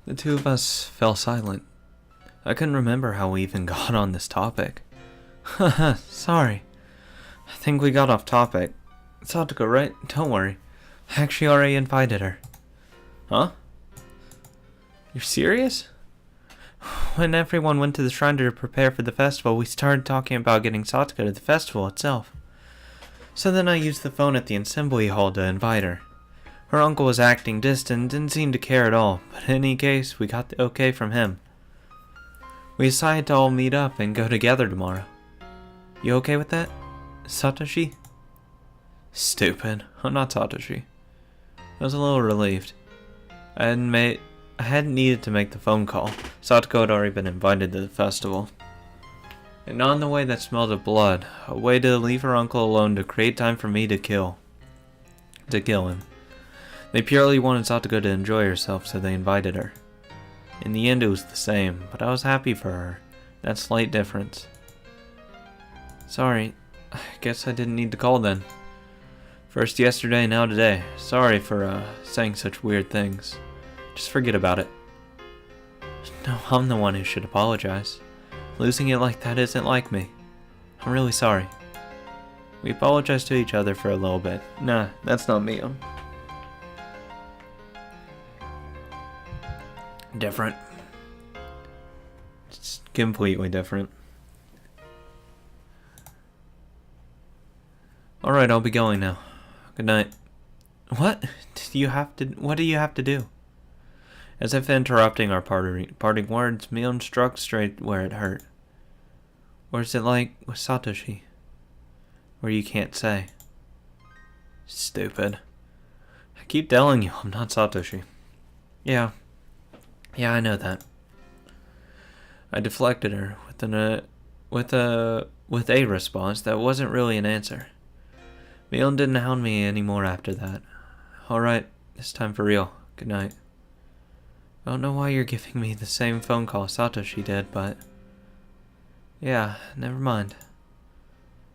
The two of us fell silent. I couldn't remember how we even got on this topic. Haha, sorry. I think we got off topic. Satoko, right? Don't worry. I actually already invited her. Huh? You're serious? When everyone went to the shrine to prepare for the festival, we started talking about getting Satoko to the festival itself. So then I used the phone at the assembly hall to invite her. Her uncle was acting distant, didn't seem to care at all, but in any case, we got the okay from him. We decided to all meet up and go together tomorrow. You okay with that, Satoshi? Stupid. I'm not Satoshi. I was a little relieved. I hadn't needed to make the phone call. Satoko had already been invited to the festival. And not in the way that smelled of blood, a way to leave her uncle alone to create time for me to kill him. They purely wanted Satoko to enjoy herself, so they invited her. In the end, it was the same, but I was happy for her. That slight difference. Sorry, I guess I didn't need to call then. First yesterday, now today. Sorry for saying such weird things. Just forget about it. No, I'm the one who should apologize. Losing it like that isn't like me. I'm really sorry. We apologized to each other for a little bit. Nah, that's not me. I'm different. It's completely different. Alright, I'll be going now. Good night. What do you have to do? As if interrupting our parting words, Mion struck straight where it hurt. Or is it like with Satoshi? Where you can't say. Stupid. I keep telling you I'm not Satoshi. Yeah, I know that. I deflected her with a response that wasn't really an answer. Mion didn't hound me anymore after that. Alright, this time for real. Good night. I don't know why you're giving me the same phone call Satoshi did, but... yeah, never mind.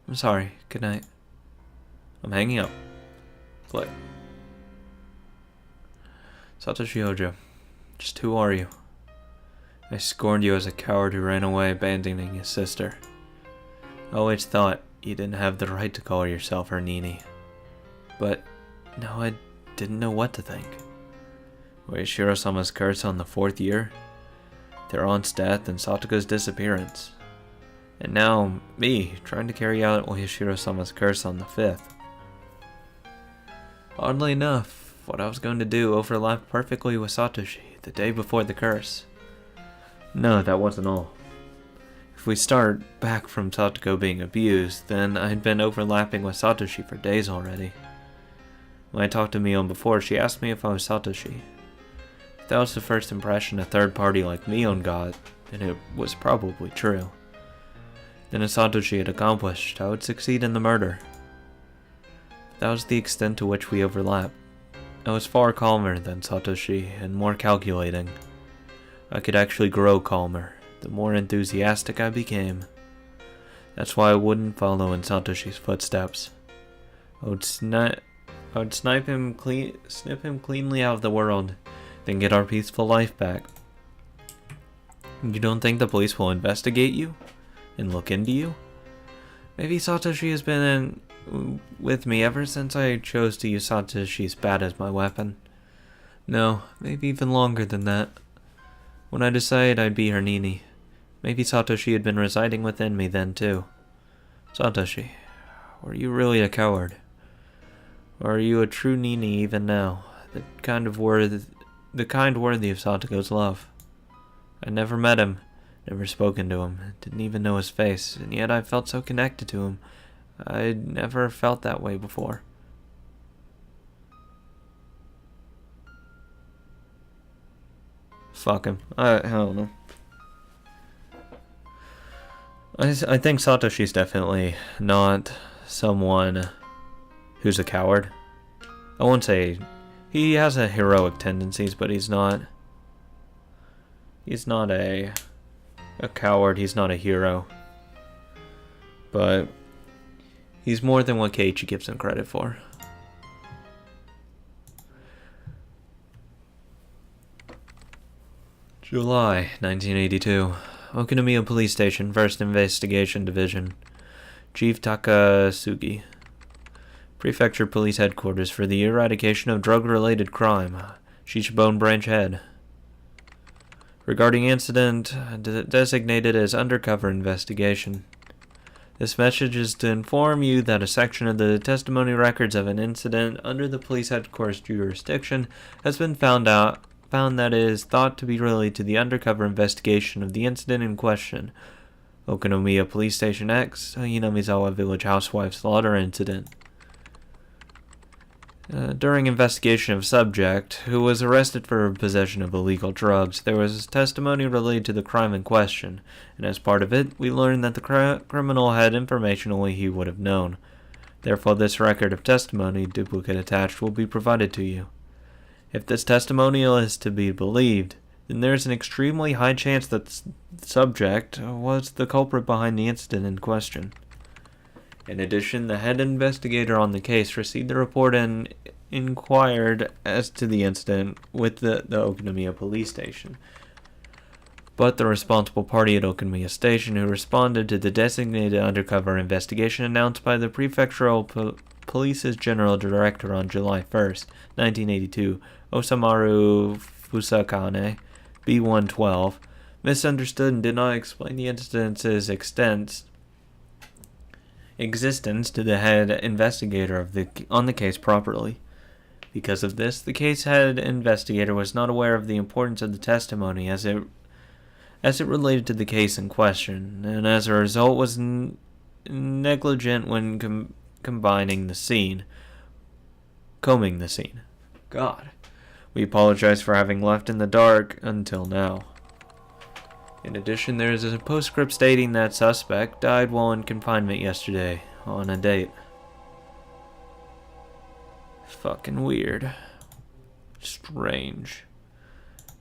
I'm sorry. Good night. I'm hanging up. Click. Satoshi Hojo, just who are you? I scorned you as a coward who ran away abandoning his sister. I always thought you didn't have the right to call yourself her Nini. But now I didn't know what to think. Ueshiro-sama's curse on the 4th year, their aunt's death, and Satoko's disappearance. And now, me, trying to carry out Ueshiro-sama's curse on the 5th. Oddly enough, what I was going to do overlapped perfectly with Satoshi the day before the curse. No, that wasn't all. If we start back from Satoko being abused, then I'd been overlapping with Satoshi for days already. When I talked to Mion before, she asked me if I was Satoshi. If that was the first impression a third party like Mion got, and it was probably true. Then as Satoshi had accomplished, I would succeed in the murder. But that was the extent to which we overlapped. I was far calmer than Satoshi, and more calculating. I could actually grow calmer, the more enthusiastic I became. That's why I wouldn't follow in Satoshi's footsteps. I would snip him cleanly out of the world, then get our peaceful life back. You don't think the police will investigate you? And look into you? Maybe Satoshi has been with me ever since I chose to use Satoshi's bat as my weapon. No, maybe even longer than that. When I decided I'd be her Nini, maybe Satoshi had been residing within me then too. Satoshi, were you really a coward? Or are you a true Nini even now, the kind worthy of Satoko's love? I never met him, never spoken to him, didn't even know his face, and yet I felt so connected to him. I'd never felt that way before. Fuck him. I don't know. I think Satoshi's definitely not someone who's a coward. I won't say he has a heroic tendencies, but he's not a coward. He's not a hero. But he's more than what Keiichi gives him credit for. July 1982. Okinomiya Police Station, 1st Investigation Division. Chief Takasugi. Prefecture Police Headquarters for the Eradication of Drug-Related Crime. Shishibone Branch Head. Regarding incident designated as undercover investigation. This message is to inform you that a section of the testimony records of an incident under the police headquarters jurisdiction has been found that is thought to be related to the undercover investigation of the incident in question. Okinomiya Police Station X, Hinamizawa Village Housewife Slaughter Incident. During investigation of subject, who was arrested for possession of illegal drugs, there was testimony related to the crime in question, and as part of it, we learned that the criminal had information only he would have known. Therefore, this record of testimony, duplicate attached, will be provided to you. If this testimonial is to be believed, then there is an extremely high chance that the subject was the culprit behind the incident in question. In addition, the head investigator on the case received the report and inquired as to the incident with the Okinomiya Police Station. But the responsible party at Okinomiya Station who responded to the designated undercover investigation announced by the Prefectural Police's General Director on July 1st, 1982, Osamaru Fusakane, B-112, misunderstood and did not explain the incident's existence to the head investigator on the case properly. Because of this, the case head investigator was not aware of the importance of the testimony as it related to the case in question, and as a result was negligent when combing the scene. God. We apologize for having left in the dark until now. In addition, there is a postscript stating that suspect died while in confinement yesterday, on a date. Fucking weird. Strange.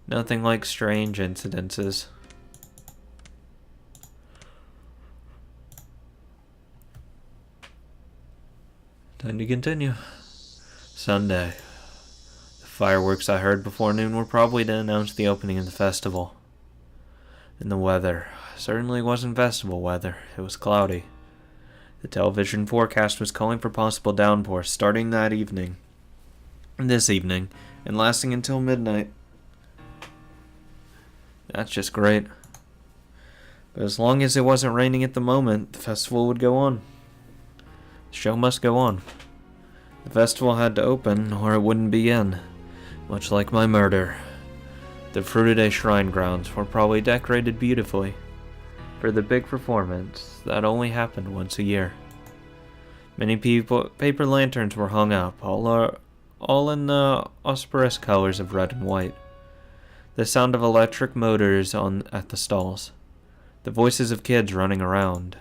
Nothing like strange incidences. Time to continue. Sunday. The fireworks I heard before noon were probably to announce the opening of the festival. And the weather certainly wasn't festival weather. It was cloudy. The television forecast was calling for possible downpours starting this evening, and lasting until midnight. That's just great. But as long as it wasn't raining at the moment, the festival would go on. The show must go on. The festival had to open, or it wouldn't begin. Much like my murder. The Fruitaday Shrine grounds were probably decorated beautifully for the big performance that only happened once a year. Many paper lanterns were hung up, all in the auspicious colors of red and white. The sound of electric motors at the stalls. The voices of kids running around.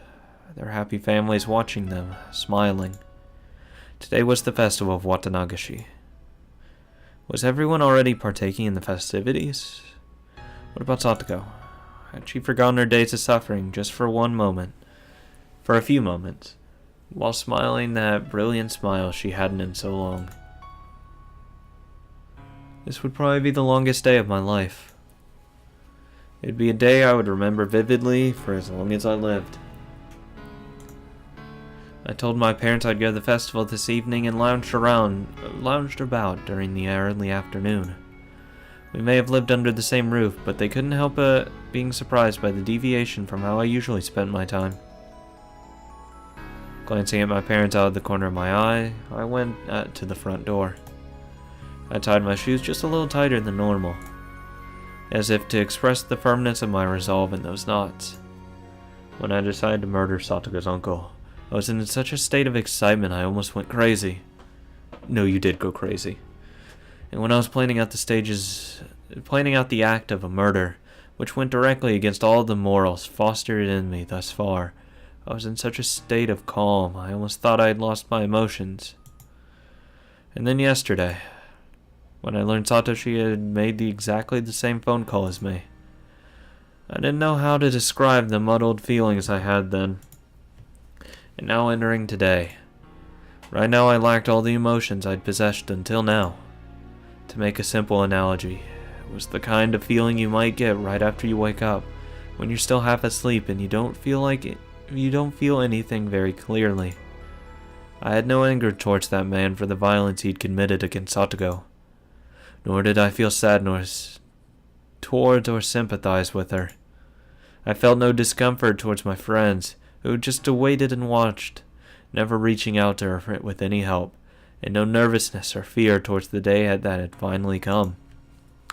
Their happy families watching them, smiling. Today was the festival of Watanagashi. Was everyone already partaking in the festivities? What about Satoko? Had she forgotten her days of suffering just for a few moments, while smiling that brilliant smile she hadn't in so long? This would probably be the longest day of my life. It'd be a day I would remember vividly for as long as I lived. I told my parents I'd go to the festival this evening and lounged about during the early afternoon. We may have lived under the same roof, but they couldn't help being surprised by the deviation from how I usually spent my time. Glancing at my parents out of the corner of my eye, I went to the front door. I tied my shoes just a little tighter than normal, as if to express the firmness of my resolve in those knots. When I decided to murder Satoko's uncle, I was in such a state of excitement I almost went crazy. No, you did go crazy. And when I was planning out the act of a murder, which went directly against all the morals fostered in me thus far, I was in such a state of calm I almost thought I had lost my emotions. And then yesterday, when I learned Satoshi had made exactly the same phone call as me, I didn't know how to describe the muddled feelings I had then. And now entering today. Right now I lacked all the emotions I'd possessed until now. To make a simple analogy, It was the kind of feeling you might get right after you wake up, when you're still half asleep and you don't feel anything very clearly. I had no anger towards that man for the violence he'd committed against Satogo, nor did I feel sadness towards or sympathize with her. I felt no discomfort towards my friends, who just waited and watched, never reaching out to her with any help, and no nervousness or fear towards the day that had finally come.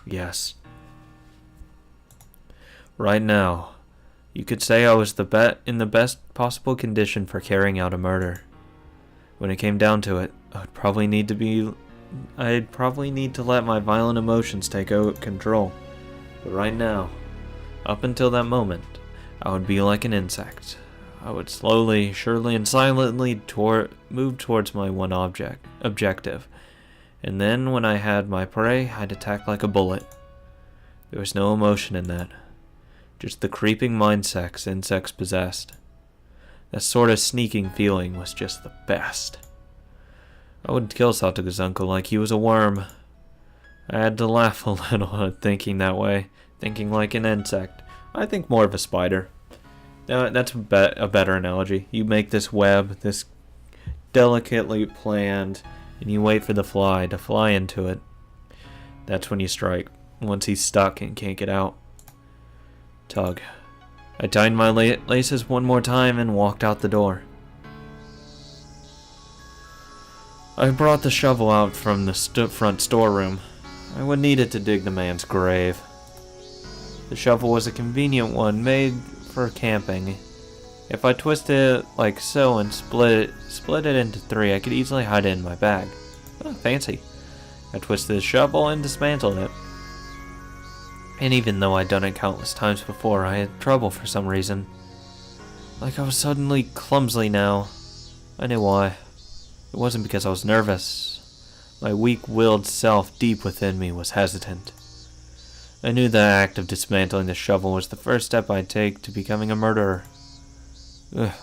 Yes. Right now, you could say I was in the best possible condition for carrying out a murder. When it came down to it, I'd probably need to let my violent emotions take control. But right now, up until that moment, I would be like an insect. I would slowly, surely, and silently move towards my one objective. And then when I had my prey, I'd attack like a bullet. There was no emotion in that. Just the creeping mind sex insects possessed. That sort of sneaking feeling was just the best. I would kill Satogo's uncle like he was a worm. I had to laugh a little at thinking that way, thinking like an insect. I think more of a spider. That's a better analogy. You make this web, this delicately planned, and you wait for the fly to fly into it. That's when you strike, once he's stuck and can't get out. Tug. I tied my laces one more time and walked out the door. I brought the shovel out from the front storeroom. I would need it to dig the man's grave. The shovel was a convenient one made for camping. If I twisted it like so and split it into three, I could easily hide it in my bag. Oh, fancy. I twisted the shovel and dismantled it. And even though I'd done it countless times before, I had trouble for some reason. Like I was suddenly clumsy now. I knew why. It wasn't because I was nervous. My weak-willed self deep within me was hesitant. I knew the act of dismantling the shovel was the first step I'd take to becoming a murderer. The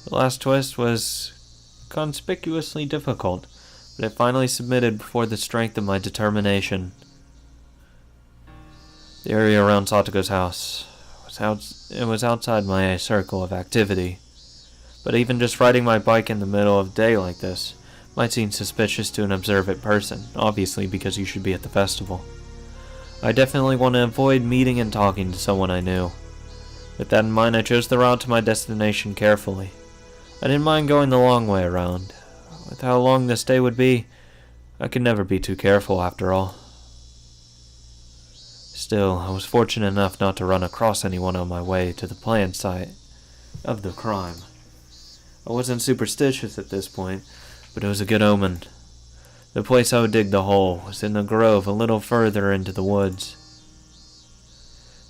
last twist was conspicuously difficult, but it finally submitted before the strength of my determination. The area around Satogo's house was outside my circle of activity, but even just riding my bike in the middle of the day like this might seem suspicious to an observant person, obviously because you should be at the festival. I definitely want to avoid meeting and talking to someone I knew. With that in mind, I chose the route to my destination carefully. I didn't mind going the long way around. With how long this day would be, I could never be too careful after all. Still, I was fortunate enough not to run across anyone on my way to the planned site of the crime. I wasn't superstitious at this point, but it was a good omen. The place I would dig the hole was in a grove a little further into the woods.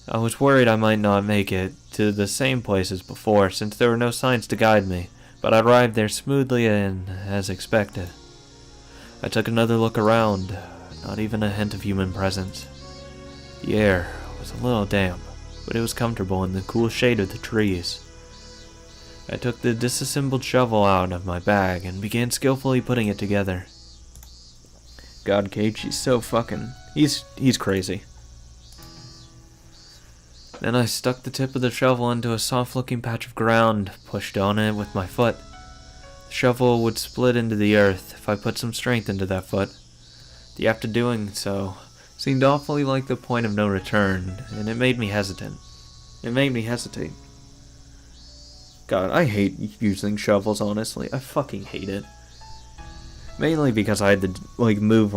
I was worried I might not make it to the same place as before, since there were no signs to guide me, but I arrived there smoothly and as expected. I took another look around, not even a hint of human presence. The air was a little damp, but it was comfortable in the cool shade of the trees. I took the disassembled shovel out of my bag and began skillfully putting it together. God, Keiichi's so fucking... He's crazy. Then I stuck the tip of the shovel into a soft-looking patch of ground, pushed on it with my foot. The shovel would split into the earth if I put some strength into that foot. The act of doing so seemed awfully like the point of no return, and it made me hesitate. God, I hate using shovels, honestly. I fucking hate it. Mainly because I had to, move,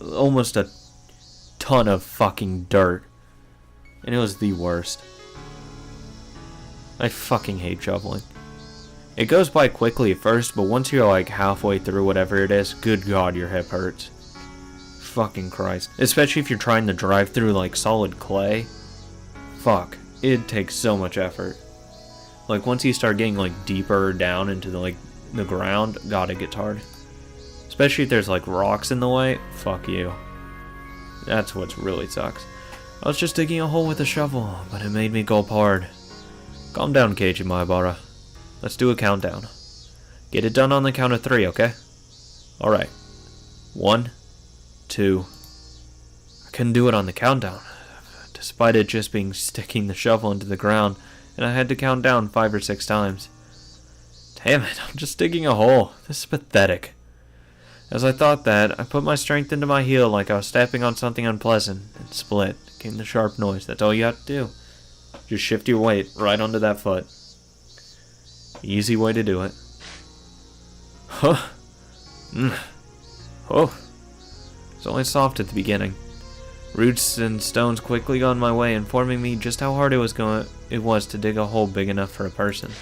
almost a ton of fucking dirt. And it was the worst. I fucking hate shoveling. It goes by quickly at first, but once you're, halfway through whatever it is, good God, your hip hurts. Fucking Christ. Especially if you're trying to drive through, solid clay. Fuck. It takes so much effort. Once you start getting, deeper down into the ground, God, it gets hard. Especially if there's, rocks in the way. Fuck you. That's what really sucks. I was just digging a hole with a shovel, but it made me gulp hard. Calm down, Keiichi Maebara. Let's do a countdown. Get it done on the count of 3, okay? Alright. 1, 2, couldn't do it on the countdown, despite it just being sticking the shovel into the ground, and I had to count down 5 or 6 times. Damn it, I'm just digging a hole. This is pathetic. As I thought that, I put my strength into my heel like I was stepping on something unpleasant, and split. Came the sharp noise. That's all you have to do. Just shift your weight right onto that foot. Easy way to do it. Huh. Oh. It's only soft at the beginning. Roots and stones quickly got in my way, informing me just how hard it was to dig a hole big enough for a person.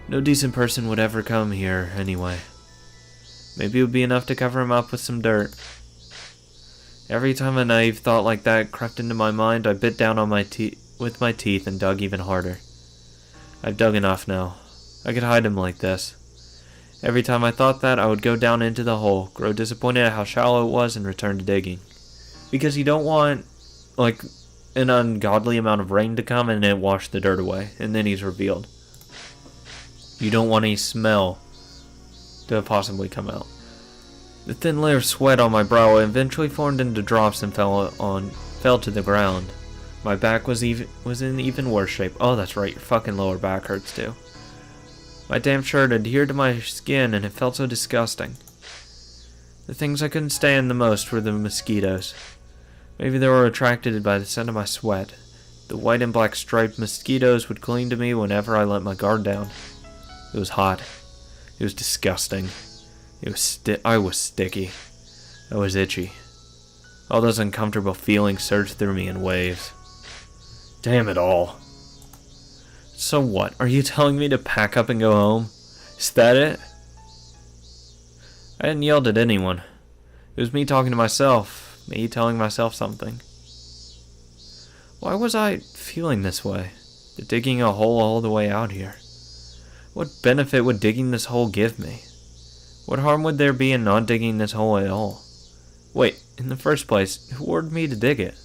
No decent person would ever come here anyway. Maybe it would be enough to cover him up with some dirt. Every time a naive thought like that crept into my mind, I bit down on with my teeth and dug even harder. I've dug enough now. I could hide him like this. Every time I thought that, I would go down into the hole, grow disappointed at how shallow it was, and return to digging. Because you don't want, like, an ungodly amount of rain to come and it wash the dirt away, and then he's revealed. You don't want any smell to possibly come out. The thin layer of sweat on my brow eventually formed into drops and fell to the ground. My back was in even worse shape. Oh, that's right, your fucking lower back hurts too. My damp shirt adhered to my skin and it felt so disgusting. The things I couldn't stand the most were the mosquitoes. Maybe they were attracted by the scent of my sweat. The white and black striped mosquitoes would cling to me whenever I let my guard down. It was hot. It was disgusting. I was sticky. I was itchy. All those uncomfortable feelings surged through me in waves. Damn it all. So what? Are you telling me to pack up and go home? Is that it? I hadn't yelled at anyone. It was me talking to myself. Me telling myself something. Why was I feeling this way? Digging a hole all the way out here? What benefit would digging this hole give me? What harm would there be in not digging this hole at all? Wait, in the first place, who ordered me to dig it?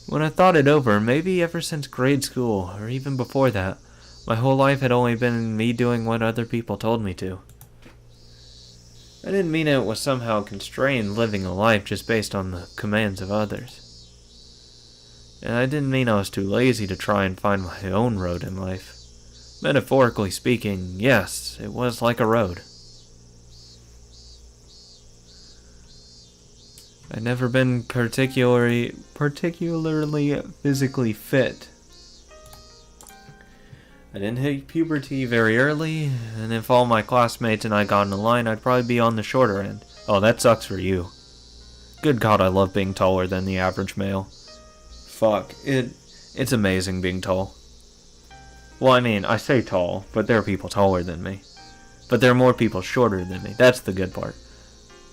When I thought it over, maybe ever since grade school, or even before that, my whole life had only been me doing what other people told me to. I didn't mean it was somehow constrained living a life just based on the commands of others. And I didn't mean I was too lazy to try and find my own road in life. Metaphorically speaking, yes, it was like a road. I'd never been particularly physically fit. I didn't hit puberty very early, and if all my classmates and I got in a line, I'd probably be on the shorter end. Oh, that sucks for you. Good God, I love being taller than the average male. Fuck, it's amazing being tall. Well, I mean, I say tall, but there are people taller than me. But there are more people shorter than me. That's the good part.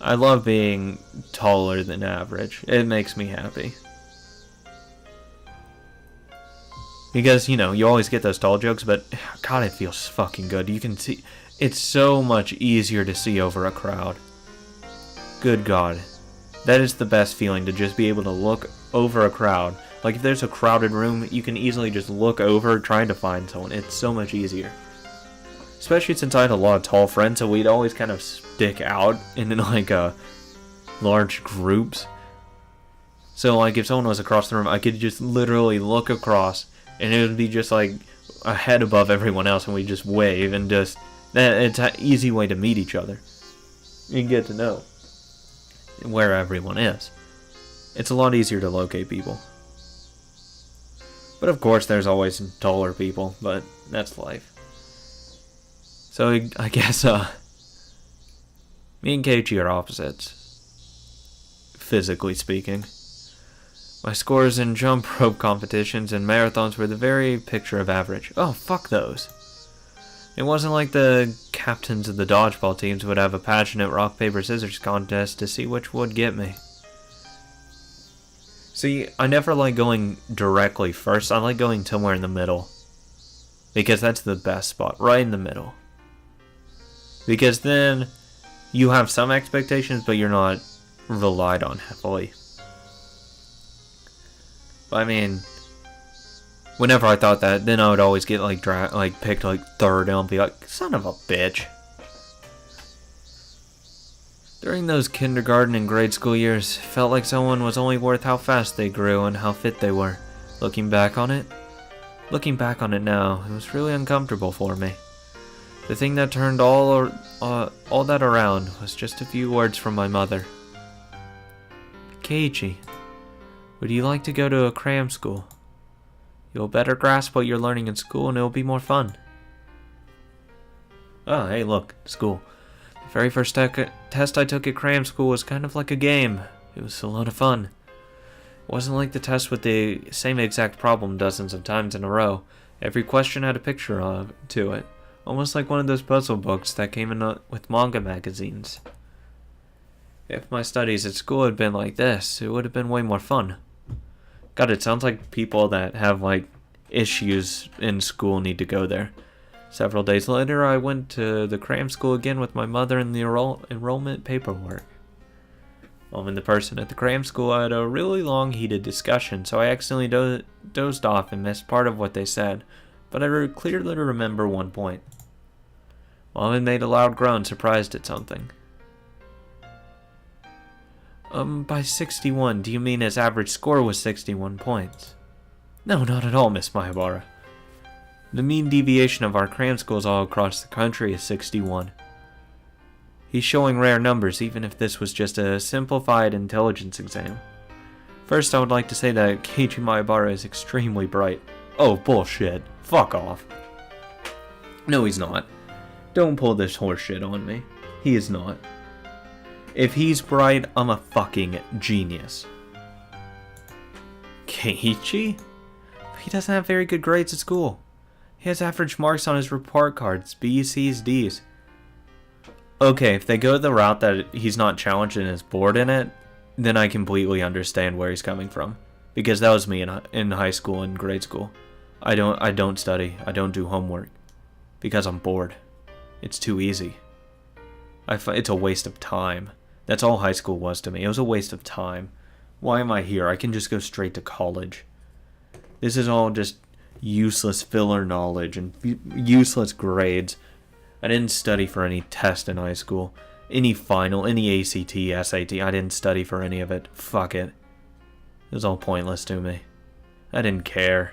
I love being taller than average. It makes me happy. Because, you know, you always get those tall jokes, but God, it feels fucking good. You can see, it's so much easier to see over a crowd. Good God. That is the best feeling, to just be able to look over a crowd. Like, if there's a crowded room, you can easily just look over trying to find someone. It's so much easier. Especially since I had a lot of tall friends, so we'd always kind of stick out in like large groups. So like if someone was across the room, I could just literally look across and it would be just like a head above everyone else, and we'd just wave, and just it's an easy way to meet each other. You can get to know where everyone is. It's a lot easier to locate people. But of course there's always taller people, but that's life. So I guess me and Keiichi are opposites, physically speaking. My scores in jump rope competitions and marathons were the very picture of average. Oh, fuck those. It wasn't like the captains of the dodgeball teams would have a passionate rock, paper, scissors contest to see which would get me. See, I never like going directly first. I like going somewhere in the middle. Because that's the best spot, right in the middle. Because then you have some expectations, but you're not relied on heavily. I mean, whenever I thought that, then I would always get like picked like third, and I'll be like, son of a bitch. During those kindergarten and grade school years, it felt like someone was only worth how fast they grew and how fit they were. Looking back on it now, it was really uncomfortable for me. The thing that turned all that around was just a few words from my mother. Keiichi, would you like to go to a cram school? You'll better grasp what you're learning in school and it'll be more fun. Oh, hey look, school. The very first test I took at cram school was kind of like a game. It was a lot of fun. It wasn't like the test with the same exact problem dozens of times in a row. Every question had a picture to it. Almost like one of those puzzle books that came in with manga magazines. If my studies at school had been like this, it would have been way more fun. God, it sounds like people that have, issues in school need to go there. Several days later, I went to the cram school again with my mother and the enrollment paperwork. In the person at the cram school had a really long, heated discussion, so I accidentally dozed off and missed part of what they said, but I clearly remember one point. Mom had made a loud groan, surprised at something. By 61, do you mean his average score was 61 points? No, not at all, Miss Mahabara. The mean deviation of our cram schools all across the country is 61. He's showing rare numbers, even if this was just a simplified intelligence exam. First, I would like to say that Keiichi Mahabara is extremely bright. Oh, bullshit. Fuck off. No, he's not. Don't pull this horse shit on me. He is not. If he's bright, I'm a fucking genius. Keiichi? He doesn't have very good grades at school. He has average marks on his report cards, B's, C's, D's. Okay, if they go the route that he's not challenged and is bored in it, then I completely understand where he's coming from. Because that was me in high school and grade school. I don't study. I don't do homework. Because I'm bored. It's too easy. It's a waste of time. That's all high school was to me. It was a waste of time. Why am I here? I can just go straight to college. This is all just useless filler knowledge and useless grades. I didn't study for any test in high school. Any final, any ACT, SAT. I didn't study for any of it. Fuck it. It was all pointless to me. I didn't care.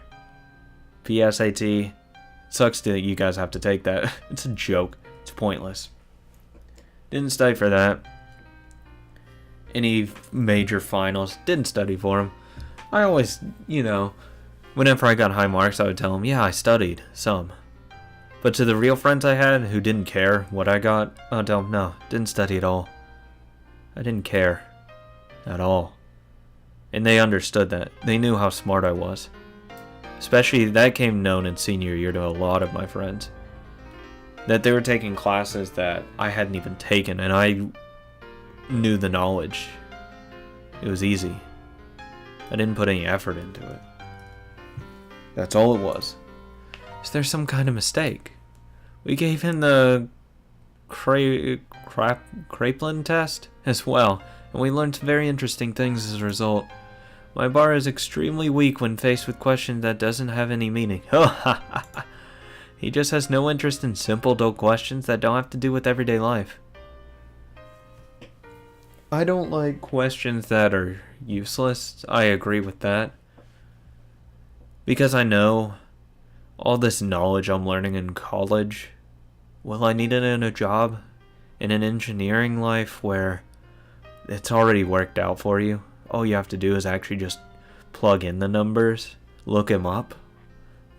PSAT. Sucks that you guys have to take that. It's a joke. It's pointless. Didn't study for that. Any major finals. Didn't study for them. I always, whenever I got high marks, I would tell them, yeah, I studied some. But to the real friends I had who didn't care what I got, I would tell them, no, didn't study at all. I didn't care. At all. And they understood that. They knew how smart I was. Especially, that came known in senior year to a lot of my friends. That they were taking classes that I hadn't even taken, and I knew the knowledge. It was easy. I didn't put any effort into it. That's all it was. Is there some kind of mistake? We gave him the Kraepelin test as well, and we learned some very interesting things as a result. My bar is extremely weak when faced with questions that doesn't have any meaning. He just has no interest in simple, dull questions that don't have to do with everyday life. I don't like questions that are useless. I agree with that. Because I know all this knowledge I'm learning in college, will I need it in a job? In an engineering life where it's already worked out for you? All you have to do is actually just plug in the numbers, look them up.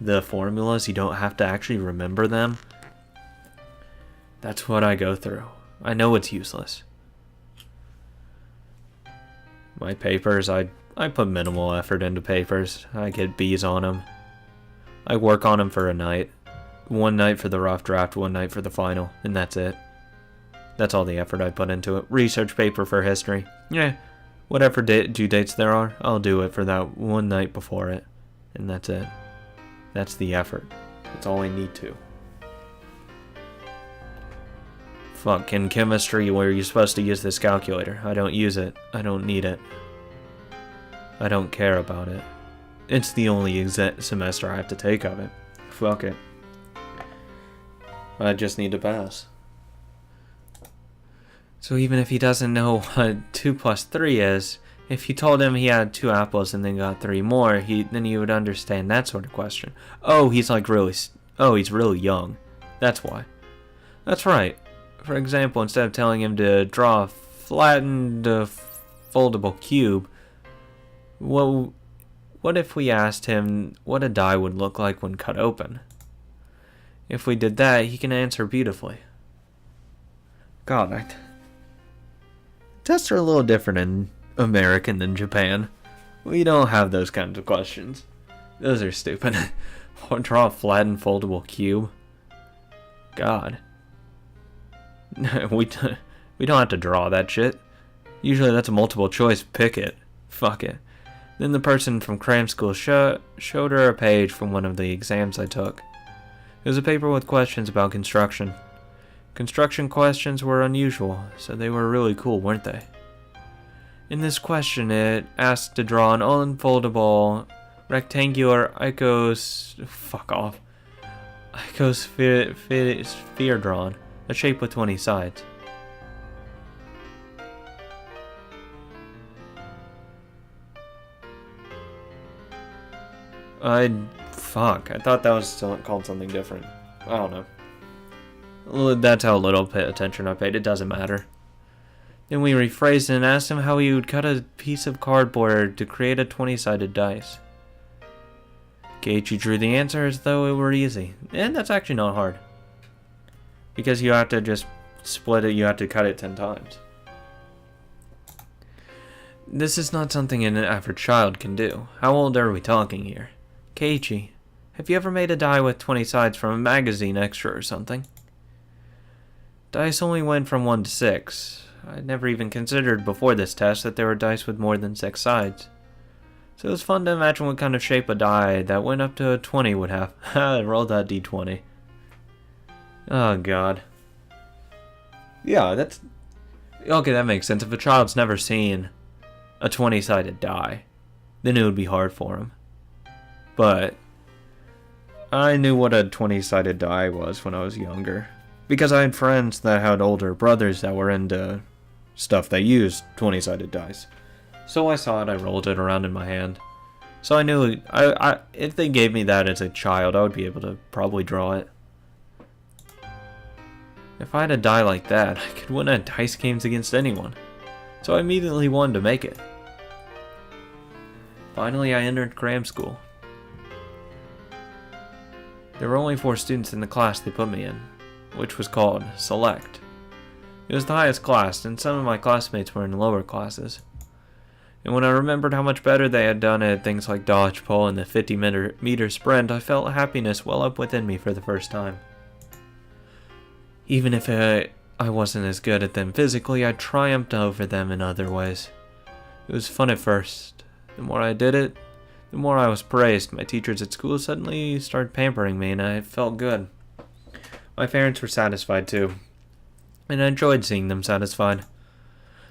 The formulas, you don't have to actually remember them. That's what I go through. I know it's useless. My papers, I put minimal effort into papers. I get B's on them. I work on them for a night. One night for the rough draft, one night for the final, and that's it. That's all the effort I put into it. Research paper for history. Yeah, whatever due dates there are, I'll do it for that one night before it. And that's it. That's the effort. That's all I need to. Fuck, in chemistry where you're supposed to use this calculator, I don't use it. I don't need it. I don't care about it. It's the only semester I have to take of it. Fuck it. I just need to pass. So even if he doesn't know what 2 plus 3 is, if you told him he had 2 apples and then got 3 more, then he would understand that sort of question. Oh, he's really young. That's why. That's right. For example, instead of telling him to draw a flattened, foldable cube, what if we asked him what a die would look like when cut open? If we did that, he can answer beautifully. God, tests are a little different in American than Japan. We don't have those kinds of questions. Those are stupid. Draw a flattened foldable cube. God. We don't have to draw that shit. Usually that's a multiple choice. Pick it. Fuck it. Then the person from cram school showed her a page from one of the exams I took. It was a paper with questions about construction. Construction questions were unusual, so they were really cool, weren't they? In this question, it asked to draw an unfoldable rectangular icosphere drawn, a shape with 20 sides. I thought that was still called something different. I don't know. Well, that's how little attention I paid. It doesn't matter. Then we rephrased it and asked him how he would cut a piece of cardboard to create a 20-sided dice. Keiichi drew the answer as though it were easy. And that's actually not hard. Because you have to just split it, you have to cut it 10 times. This is not something an average child can do. How old are we talking here? Keiichi, have you ever made a die with 20 sides from a magazine extra or something? Dice only went from 1 to 6. I'd never even considered before this test that there were dice with more than 6 sides. So it was fun to imagine what kind of shape a die that went up to a 20 would have. I rolled that d20. Oh god. Yeah, that's... Okay, that makes sense. If a child's never seen a 20-sided die, then it would be hard for him. But I knew what a 20-sided die was when I was younger. Because I had friends that had older brothers that were into stuff that used 20-sided dice. So I saw it, I rolled it around in my hand. So I knew if they gave me that as a child, I would be able to probably draw it. If I had a die like that, I could win at dice games against anyone. So I immediately wanted to make it. Finally, I entered cram school. There were only 4 students in the class they put me in, which was called Select. It was the highest class, and some of my classmates were in lower classes. And when I remembered how much better they had done at things like dodgeball and the 50-meter sprint, I felt happiness well up within me for the first time. Even if I wasn't as good at them physically, I triumphed over them in other ways. It was fun at first. The more I did it, the more I was praised. My teachers at school suddenly started pampering me, and I felt good. My parents were satisfied too, and I enjoyed seeing them satisfied.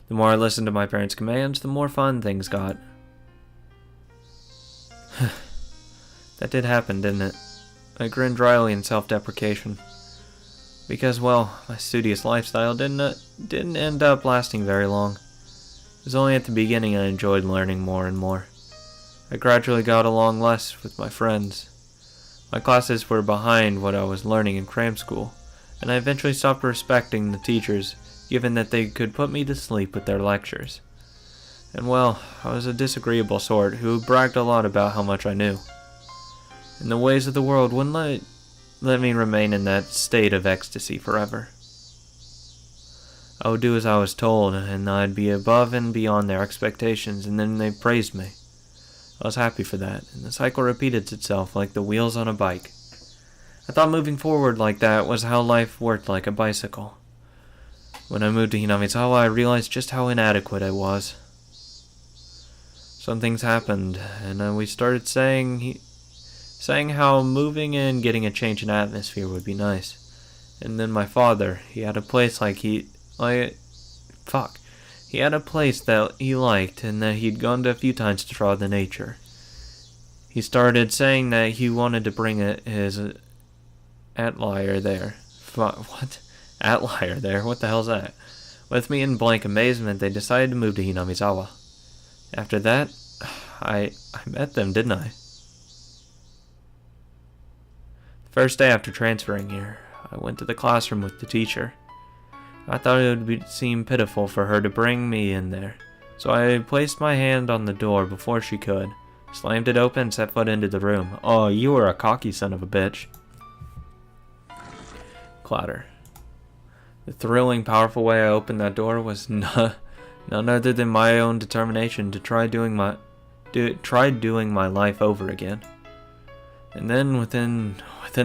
The more I listened to my parents' commands, the more fun things got. That did happen, didn't it? I grinned dryly in self-deprecation. Because, well, my studious lifestyle didn't end up lasting very long. It was only at the beginning I enjoyed learning more and more. I gradually got along less with my friends. My classes were behind what I was learning in cram school, and I eventually stopped respecting the teachers, given that they could put me to sleep with their lectures. And well, I was a disagreeable sort who bragged a lot about how much I knew. And the ways of the world wouldn't let me remain in that state of ecstasy forever. I would do as I was told, and I'd be above and beyond their expectations, and then they praised me. I was happy for that, and the cycle repeated itself like the wheels on a bike. I thought moving forward like that was how life worked like a bicycle. When I moved to Hinamizawa, I realized just how inadequate I was. Some things happened, and we started saying how moving and getting a change in atmosphere would be nice. And then my father, he had a place he had a place that he liked and that he'd gone to a few times to draw the nature. He started saying that he wanted to bring his Atelier there. What? Atelier there? What the hell's that? With me in blank amazement, they decided to move to Hinamizawa. After that, I met them, didn't I? The first day after transferring here, I went to the classroom with the teacher. I thought it would seem pitiful for her to bring me in there, so I placed my hand on the door before she could, slammed it open, and set foot into the room. Oh, you were a cocky son of a bitch. Clatter. The thrilling, powerful way I opened that door was none other than my own determination to try doing my life over again. And then within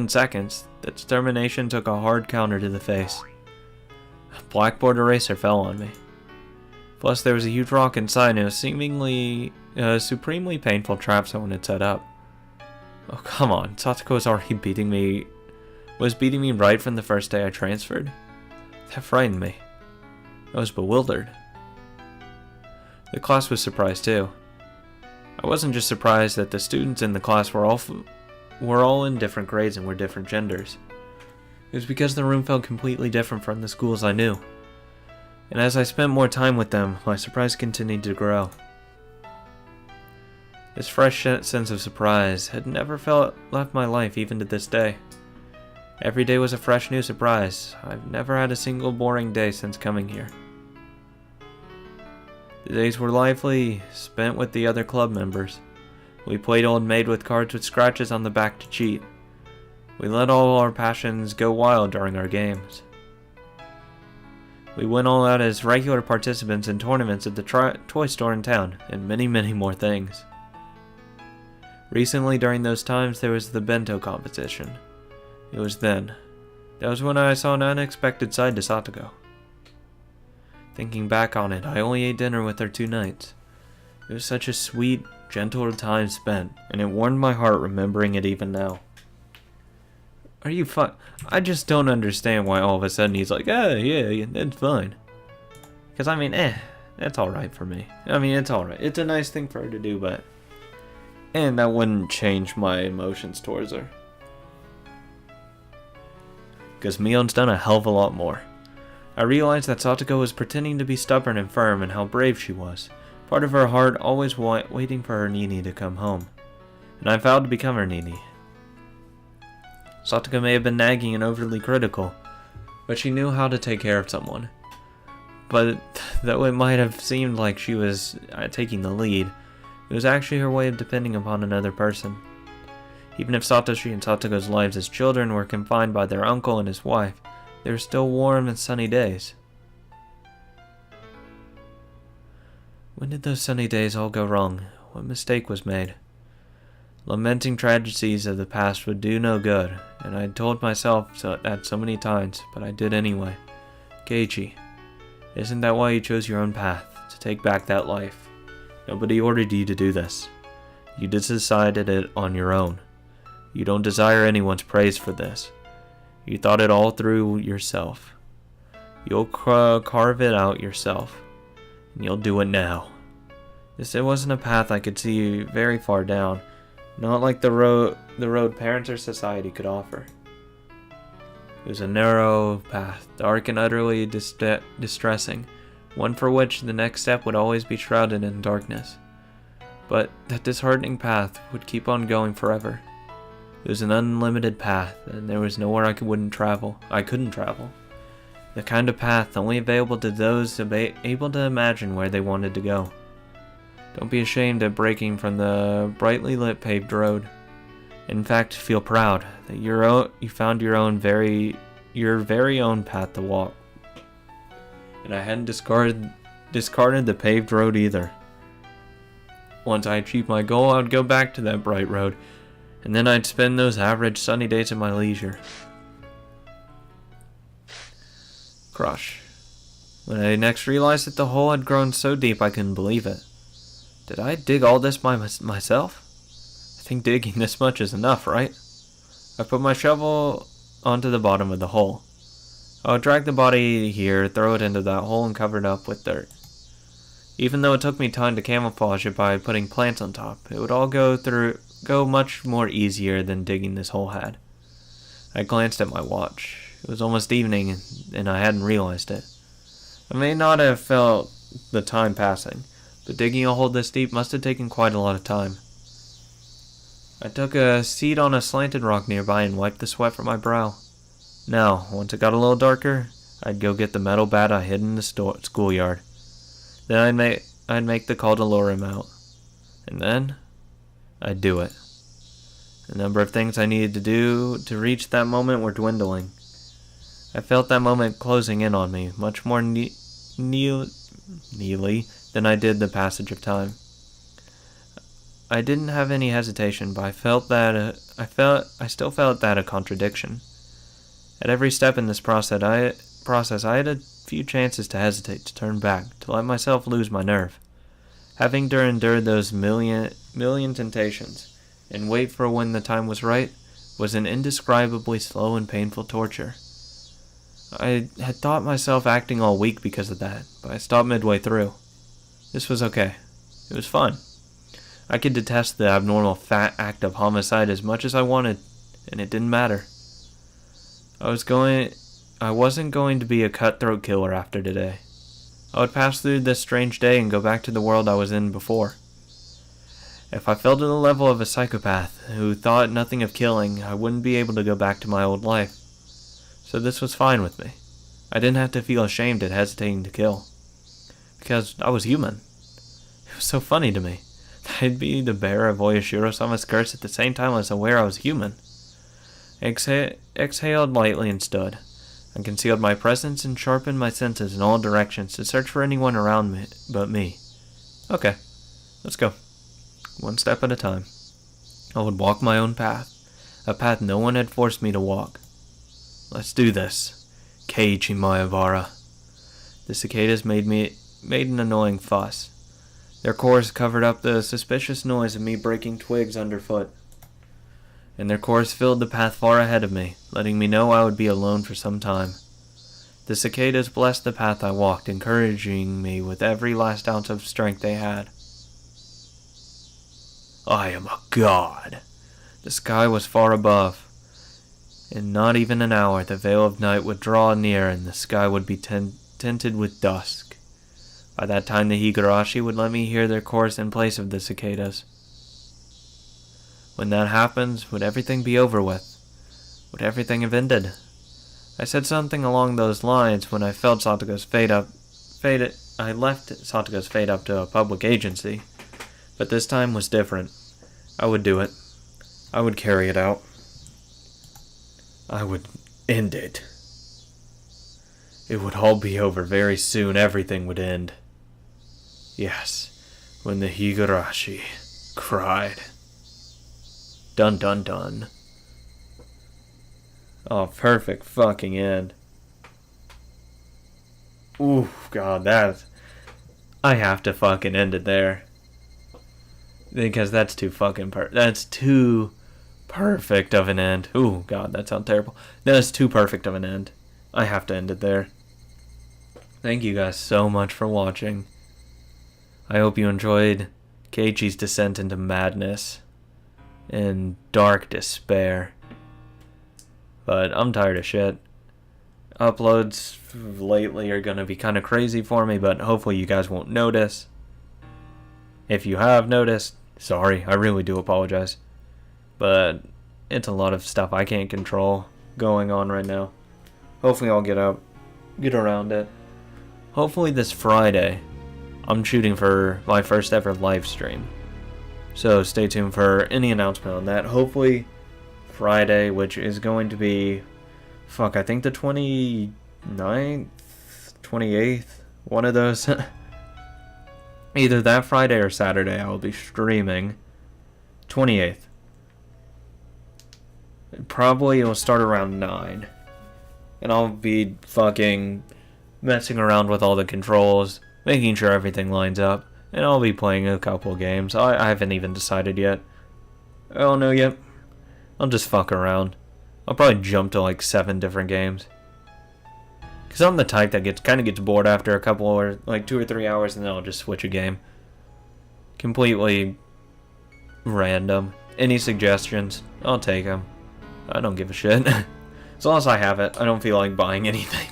seconds, the determination took a hard counter to the face. A blackboard eraser fell on me. Plus, there was a huge rock inside, and it was seemingly a supremely painful trap someone had set up. Oh, come on. Satoko was beating me right from the first day I transferred. That frightened me. I was bewildered. The class was surprised too. I wasn't just surprised that the students in the class were all in different grades and were different genders. It was because the room felt completely different from the schools I knew. And as I spent more time with them, my surprise continued to grow. This fresh sense of surprise had never left my life even to this day. Every day was a fresh new surprise. I've never had a single boring day since coming here. The days were lively, spent with the other club members. We played old maid with cards with scratches on the back to cheat. We let all our passions go wild during our games. We went all out as regular participants in tournaments at the toy store in town, and many, many more things. Recently, during those times, there was the bento competition. It was then. That was when I saw an unexpected side to Satoko. Thinking back on it, I only ate dinner with her 2 nights. It was such a sweet, gentle time spent, and it warmed my heart remembering it even now. Are you fine? I just don't understand why all of a sudden he's like, oh, yeah, that's fine. Because, I mean, that's alright for me. I mean, it's alright. It's a nice thing for her to do, but... And that wouldn't change my emotions towards her. Because Mion's done a hell of a lot more. I realized that Satoko was pretending to be stubborn and firm and how brave she was. Part of her heart always waiting for her Nini to come home. And I vowed to become her Nini. Satoko may have been nagging and overly critical, but she knew how to take care of someone. But though it might have seemed like she was taking the lead, it was actually her way of depending upon another person. Even if Satoshi and Satoko's lives as children were confined by their uncle and his wife, they were still warm and sunny days. When did those sunny days all go wrong? What mistake was made? Lamenting tragedies of the past would do no good, and I had told myself that so many times, but I did anyway. Keiichi, isn't that why you chose your own path, to take back that life? Nobody ordered you to do this. You decided it on your own. You don't desire anyone's praise for this. You thought it all through yourself. You'll carve it out yourself, and you'll do it now. It wasn't a path I could see very far down, not like the road parents or society could offer. It was a narrow path, dark and utterly distressing, one for which the next step would always be shrouded in darkness. But that disheartening path would keep on going forever. It was an unlimited path, and there was nowhere I couldn't travel. The kind of path only available to those able to imagine where they wanted to go. Don't be ashamed of breaking from the brightly lit paved road. In fact, feel proud that you found your very own path to walk. And I hadn't discarded the paved road either. Once I achieved my goal, I would go back to that bright road, and then I'd spend those average sunny days at my leisure. Crush. When I next realized that the hole had grown so deep I couldn't believe it. Did I dig all this by myself? I think digging this much is enough, right? I put my shovel onto the bottom of the hole. I would drag the body here, throw it into that hole, and cover it up with dirt. Even though it took me time to camouflage it by putting plants on top, it would all go much more easier than digging this hole had. I glanced at my watch. It was almost evening, and I hadn't realized it. I may not have felt the time passing, but digging a hole this deep must have taken quite a lot of time. I took a seat on a slanted rock nearby and wiped the sweat from my brow. Now, once it got a little darker, I'd go get the metal bat I hid in the schoolyard. Then I'd make the call to lure him out. And then, I'd do it. The number of things I needed to do to reach that moment were dwindling. I felt that moment closing in on me, much more nearly than I did the passage of time. I didn't have any hesitation, but I still felt that a contradiction. At every step in this process, I had a few chances to hesitate, to turn back, to let myself lose my nerve. Having endured those million temptations, and wait for when the time was right, was an indescribably slow and painful torture. I had thought myself acting all weak because of that, but I stopped midway through. This was okay. It was fun. I could detest the abnormal fat act of homicide as much as I wanted, and it didn't matter. I wasn't going to be a cutthroat killer after today. I would pass through this strange day and go back to the world I was in before. If I fell to the level of a psychopath who thought nothing of killing, I wouldn't be able to go back to my old life. So this was fine with me. I didn't have to feel ashamed at hesitating to kill. Because I was human. It was so funny to me. I'd be the bearer of Oyashiro-sama's curse at the same time as aware I was human. I exhaled lightly and stood. I concealed my presence and sharpened my senses in all directions to search for anyone around me but me. Okay, let's go. One step at a time. I would walk my own path, a path no one had forced me to walk. Let's do this. Keiichi Maebara. The cicadas made an annoying fuss. Their chorus covered up the suspicious noise of me breaking twigs underfoot. And their chorus filled the path far ahead of me, letting me know I would be alone for some time. The cicadas blessed the path I walked, encouraging me with every last ounce of strength they had. I am a god. The sky was far above. In not even an hour, the veil of night would draw near and the sky would be tinted with dusk. By that time, the Higurashi would let me hear their chorus in place of the cicadas. When that happens, would everything be over with? Would everything have ended? I said something along those lines when I felt Satoga's I left Satoga's fate up to a public agency, but this time was different. I would do it. I would carry it out. I would end it. It would all be over very soon. Everything would end. Yes, when the Higurashi cried. Dun dun dun. Oh, perfect fucking end. Ooh, God, I have to fucking end it there. Because that's too fucking that's too perfect of an end. Ooh, God, that sounds terrible. That's too perfect of an end. I have to end it there. Thank you guys so much for watching. I hope you enjoyed Keiichi's descent into madness and dark despair. But I'm tired of shit. Uploads lately are gonna be kind of crazy for me, but hopefully you guys won't notice. If you have noticed, sorry, I really do apologize. But it's a lot of stuff I can't control going on right now. Hopefully I'll get around it. Hopefully this Friday, I'm shooting for my first ever live stream. So stay tuned for any announcement on that. Hopefully Friday, which is going to be, I think the 29th, 28th, one of those. Either that Friday or Saturday I will be streaming. 28th. Probably it will start around 9. And I'll be fucking messing around with all the controls, making sure everything lines up, and I'll be playing a couple games. I haven't even decided yet. I don't know yet. I'll just fuck around. I'll probably jump to like 7 different games. Because I'm the type that kind of gets bored after a couple or like 2 or 3 hours, and then I'll just switch a game. Completely random. Any suggestions, I'll take them. I don't give a shit. As long as I have it, I don't feel like buying anything.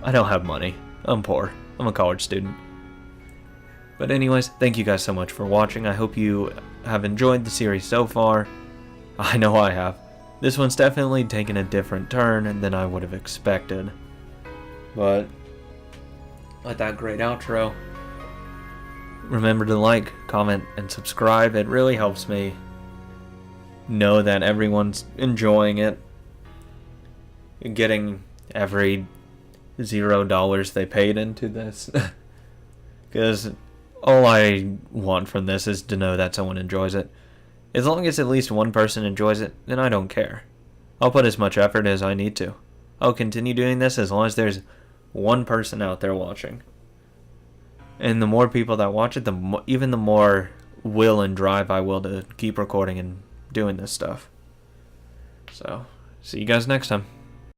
I don't have money. I'm poor. I'm a college student. But anyways, thank you guys so much for watching. I hope you have enjoyed the series so far. I know I have. This one's definitely taken a different turn than I would have expected. But with that great outro, remember to like, comment, and subscribe. It really helps me know that everyone's enjoying it, getting every $0 they paid into this. Because all I want from this is to know that someone enjoys it. As long as at least one person enjoys it, then I don't care. I'll put as much effort as I need to. I'll continue doing this as long as there's one person out there watching. And the more people that watch it, even the more will and drive I will to keep recording and doing this stuff. So, see you guys next time.